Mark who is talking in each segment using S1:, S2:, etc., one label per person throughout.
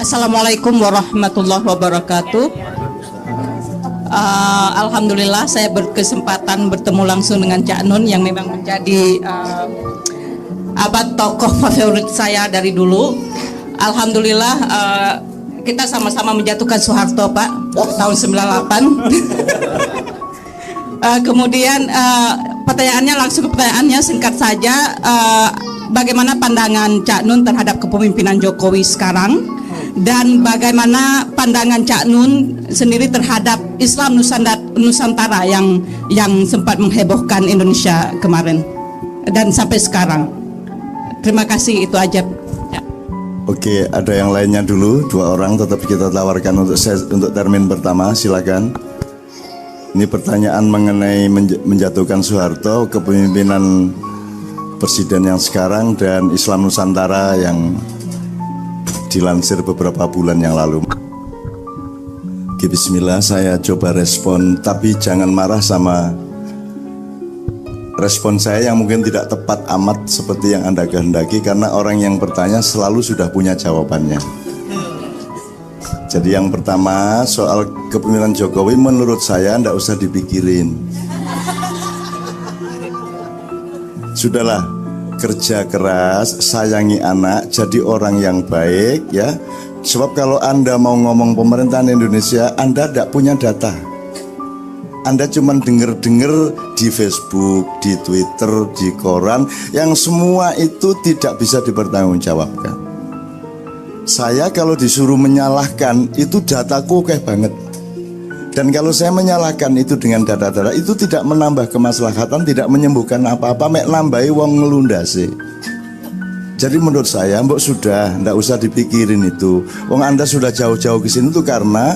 S1: Assalamualaikum warahmatullahi wabarakatuh. Alhamdulillah saya berkesempatan bertemu langsung dengan Cak Nun yang memang menjadi tokoh favorit saya dari dulu. Alhamdulillah kita sama-sama menjatuhkan Soeharto Pak tahun 98. Kemudian pertanyaannya langsung ke pertanyaannya singkat saja. Bagaimana pandangan Cak Nun terhadap kepemimpinan Jokowi sekarang, dan bagaimana pandangan Cak Nun sendiri terhadap Islam Nusantara yang sempat menghebohkan Indonesia kemarin dan sampai sekarang. Terima kasih, itu aja. Ya.
S2: Oke, ada yang lainnya dulu, 2 orang tetap kita tawarkan untuk termin pertama, silakan. Ini pertanyaan mengenai menjatuhkan Soeharto, kepemimpinan Presiden yang sekarang, dan Islam Nusantara yang dilansir beberapa bulan yang lalu. Oke, bismillah, saya coba respon, tapi jangan marah sama respon saya yang mungkin tidak tepat amat seperti yang Anda kehendaki, karena orang yang bertanya selalu sudah punya jawabannya. Jadi yang pertama, soal kepemimpinan Jokowi menurut saya tidak usah dipikirin. Sudahlah, kerja keras, sayangi anak, jadi orang yang baik ya. Sebab kalau Anda mau ngomong pemerintahan Indonesia, Anda tidak punya data. Anda cuma dengar-dengar di Facebook, di Twitter, di koran, yang semua itu tidak bisa dipertanggungjawabkan. Saya kalau disuruh menyalahkan, itu dataku kayak banget. Dan kalau saya menyalahkan itu dengan data-data, itu tidak menambah kemaslahatan, tidak menyembuhkan apa-apa, mek nambahi wong ngelundase. Jadi menurut saya, mbok sudah, ndak usah dipikirin itu. Wong Anda sudah jauh-jauh ke sini itu karena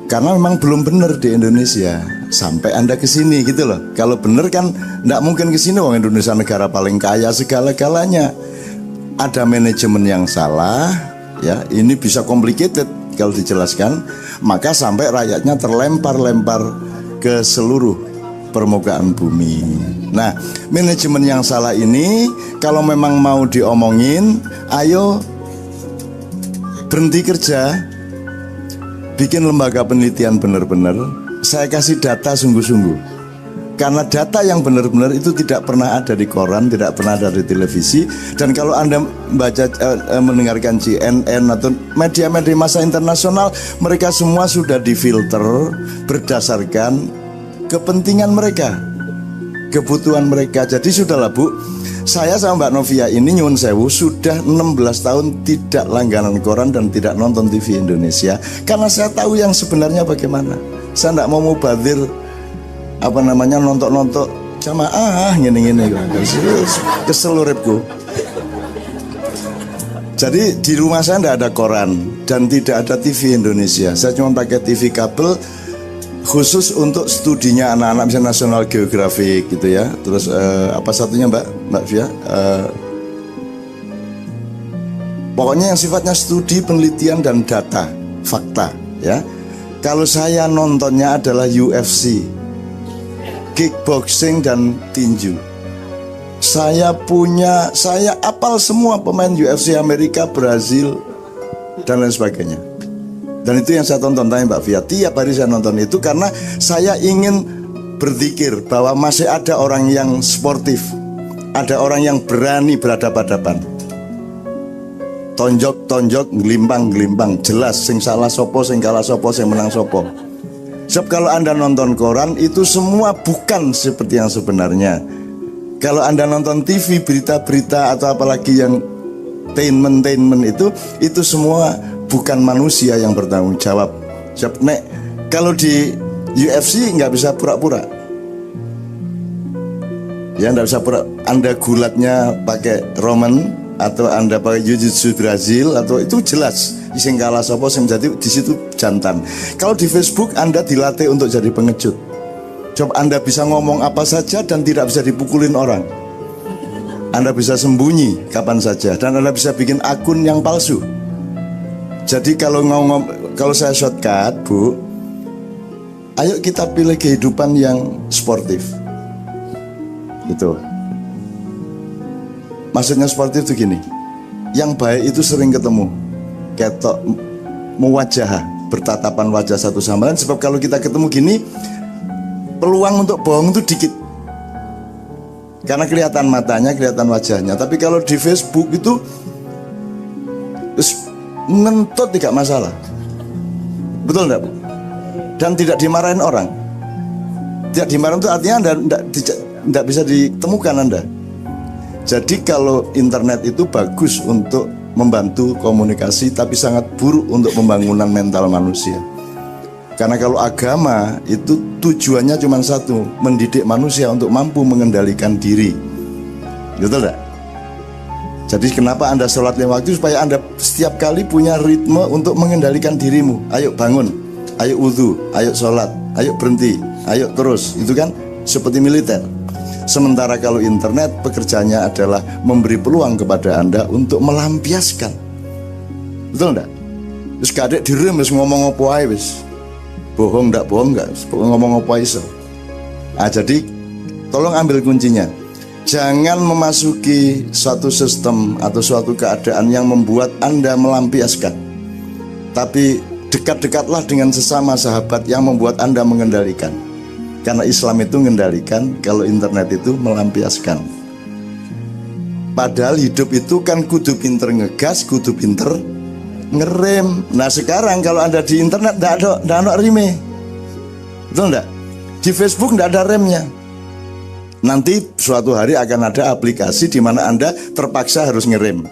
S2: memang belum benar di Indonesia. Sampai Anda ke sini gitu loh. Kalau benar kan ndak mungkin ke sini, wong Indonesia negara paling kaya segala-galanya. Ada manajemen yang salah, ya. Ini bisa complicated kalau dijelaskan, maka sampai rakyatnya terlempar-lempar ke seluruh permukaan bumi. Nah, manajemen yang salah ini kalau memang mau diomongin, ayo berhenti kerja, bikin lembaga penelitian benar-benar. Saya kasih data sungguh-sungguh. Karena data yang benar-benar itu tidak pernah ada di koran, tidak pernah ada di televisi. Dan kalau Anda mendengarkan CNN atau media-media massa internasional, mereka semua sudah difilter berdasarkan kepentingan mereka, kebutuhan mereka. Jadi sudahlah Bu, saya sama Mbak Novia ini nyuwun sewu sudah 16 tahun tidak langganan koran dan tidak nonton TV Indonesia, karena saya tahu yang sebenarnya bagaimana. Saya tidak mau mubazir nonton jamaah gini-gini kesel uripku. Jadi di rumah saya tidak ada koran dan tidak ada TV Indonesia. Saya cuma pakai TV kabel khusus untuk studinya anak-anak, misalnya National Geographic gitu ya. Terus apa satunya Mbak Fia? Pokoknya yang sifatnya studi, penelitian dan data, fakta ya. Kalau saya nontonnya adalah UFC, kickboxing dan tinju. Saya apal semua pemain UFC Amerika, Brazil dan lain sebagainya. Dan itu yang saya tonton, tanya Mbak Fia. Tiap hari saya nonton itu karena saya ingin berzikir bahwa masih ada orang yang sportif, ada orang yang berani berhadapan-hadapan. Tonjok-tonjok, gelimbang-gelimbang, jelas sing salah sopo, sing kalah sopo, sing menang sopo. Sebab kalau Anda nonton koran itu semua bukan seperti yang sebenarnya. Kalau Anda nonton TV, berita-berita atau apalagi yang tainment itu semua bukan manusia yang bertanggung jawab. Sebab kalau di UFC nggak bisa pura-pura. Ya nggak bisa pura. Anda gulatnya pakai Roman atau Anda pakai Jiu-Jitsu Brazil, atau itu jelas sing kalah sapa sing jadi di situ jantan. Kalau di Facebook Anda dilatih untuk jadi pengecut. Coba Anda bisa ngomong apa saja dan tidak bisa dipukulin orang. Anda bisa sembunyi kapan saja dan Anda bisa bikin akun yang palsu. Jadi kalau saya shortcut Bu, ayo kita pilih kehidupan yang sportif. Gitu. Maksudnya sportif itu gini, yang baik itu sering ketemu. ketok muwajah, bertatapan wajah satu sama lain. Sebab kalau kita ketemu gini, peluang untuk bohong itu dikit, karena kelihatan matanya, kelihatan wajahnya. Tapi kalau di Facebook itu ngentut tidak masalah, betul enggak Bu? Dan tidak dimarahin orang. Tidak dimarahin itu artinya Anda tidak bisa ditemukan Anda. Jadi kalau internet itu bagus untuk membantu komunikasi, tapi sangat buruk untuk pembangunan mental manusia. Karena kalau agama itu tujuannya cuma satu, mendidik manusia untuk mampu mengendalikan diri. Betul enggak? Jadi kenapa Anda sholat 5 waktu? Supaya Anda setiap kali punya ritme untuk mengendalikan dirimu. Ayo bangun, ayo wudhu, ayo sholat, ayo berhenti, ayo terus. Itu kan seperti militer. Sementara kalau internet pekerjaannya adalah memberi peluang kepada Anda untuk melampiaskan. Betul enggak? Terus kadek direm, terus ngomong apa aja wis. Bohong enggak, ngomong apa iso. Jadi tolong ambil kuncinya. Jangan memasuki suatu sistem atau suatu keadaan yang membuat Anda melampiaskan. Tapi dekat-dekatlah dengan sesama sahabat yang membuat Anda mengendalikan. Karena Islam itu mengendalikan, kalau internet itu melampiaskan. Padahal hidup itu kan kudu pinter ngegas, kudu pinter ngerem. Nah sekarang kalau Anda di internet tidak ada reme. Betul enggak? Di Facebook tidak ada remnya. Nanti suatu hari akan ada aplikasi di mana Anda terpaksa harus ngerem.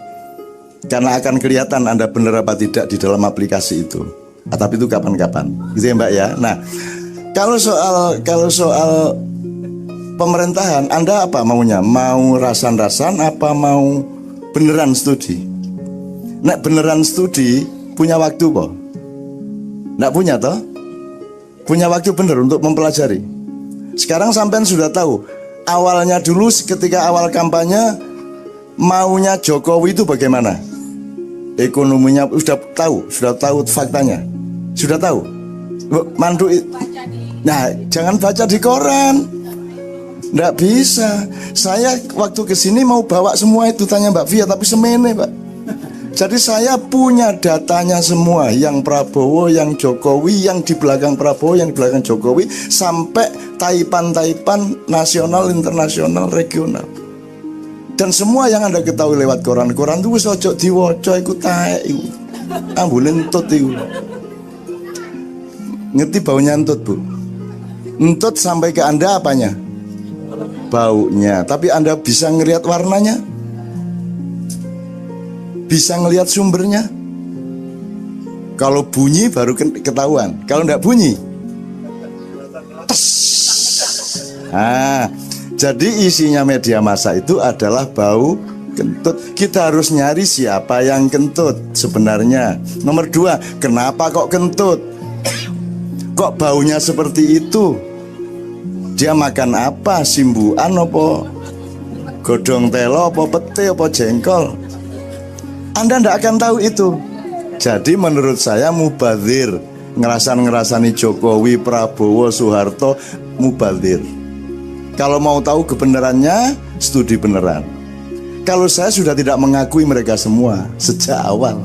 S2: Karena akan kelihatan Anda benar apa tidak di dalam aplikasi itu. Tapi itu kapan-kapan. Gitu ya Mbak ya. Nah, kalau soal pemerintahan, Anda apa maunya? Mau rasan-rasan apa mau beneran studi? Nek beneran studi punya waktu kok? Nek punya toh? Punya waktu bener untuk mempelajari. Sekarang sampean sudah tahu. Awalnya dulu ketika awal kampanye maunya Jokowi itu bagaimana? Ekonominya sudah tahu faktanya. Sudah tahu. Mandu. Nah, jangan baca di koran. Nggak bisa. Saya waktu kesini mau bawa semua itu, tanya Mbak Via, tapi semene Pak. Jadi saya punya datanya semua, yang Prabowo, yang Jokowi, yang di belakang Prabowo, yang di belakang Jokowi, sampai taipan-taipan nasional, internasional, regional. Dan semua yang Anda ketahui lewat koran-koran itu wis ojo diwoco iku taek iku. Ambune entut iku. Ngerti baunya entut, Bu? Entut sampai ke Anda apanya? Baunya. Tapi Anda bisa ngelihat warnanya? Bisa ngelihat sumbernya? Kalau bunyi baru ketahuan. Kalau enggak bunyi, tes. Jadi isinya media massa itu adalah bau kentut. Kita harus nyari siapa yang kentut sebenarnya. Nomor 2, kenapa kok kentut? Kok baunya seperti itu? Dia makan apa? Simbuan apa? Godong telo apa pete apa jengkol? Anda tidak akan tahu itu. Jadi menurut saya mubazir. Ngerasani Jokowi, Prabowo, Soeharto, mubazir. Kalau mau tahu kebenarannya, studi beneran. Kalau saya sudah tidak mengakui mereka semua sejak awal.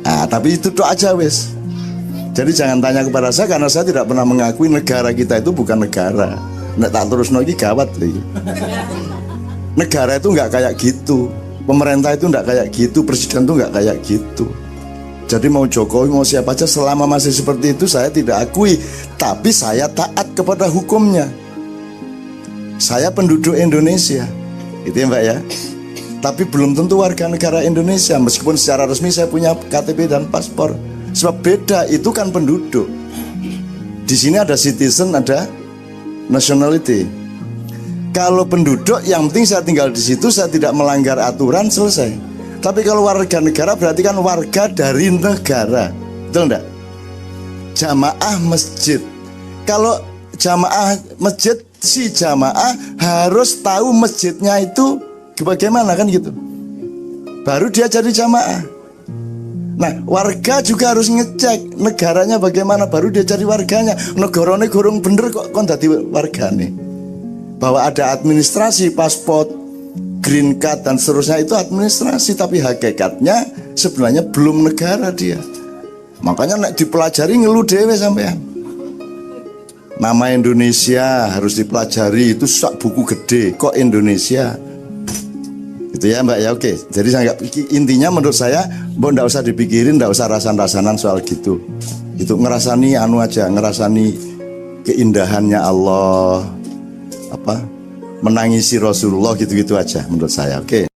S2: Tapi itu doa aja wes. Jadi jangan tanya kepada saya, karena saya tidak pernah mengakui negara kita itu bukan negara. Nek tak terus lagi gawat lagi. Negara itu nggak kayak gitu. Pemerintah itu nggak kayak gitu. Presiden itu nggak kayak gitu. Jadi mau Jokowi mau siapa aja, selama masih seperti itu saya tidak akui. Tapi saya taat kepada hukumnya. Saya penduduk Indonesia, itu ya Mbak ya. Tapi belum tentu warga negara Indonesia. Meskipun secara resmi saya punya KTP dan paspor. Sebab beda, itu kan penduduk. Di sini ada citizen, ada nationality. Kalau penduduk, yang penting saya tinggal di situ, saya tidak melanggar aturan, selesai. Tapi kalau warga negara berarti kan warga dari negara. Betul enggak? Jamaah masjid. Kalau jamaah masjid, si jamaah harus tahu masjidnya itu bagaimana kan gitu. Baru dia jadi jamaah. Nah, warga juga harus ngecek negaranya bagaimana, baru dia jadi warganya. Negarane gorong bener kok dadi wargane. Bahwa ada administrasi, paspor, green card dan seterusnya itu administrasi, tapi hakikatnya sebenarnya belum negara dia. Makanya nek dipelajari ngeluh dewe sampean. Nama Indonesia harus dipelajari, itu sak buku gede. Kok Indonesia? Gitu ya Mbak ya, oke. Jadi intinya menurut saya, Mbak ndak usah dipikirin, ndak usah rasan-rasanan soal gitu. Itu ngerasani anu aja, ngerasani keindahannya Allah, menangisi Rasulullah gitu-gitu aja menurut saya. Oke.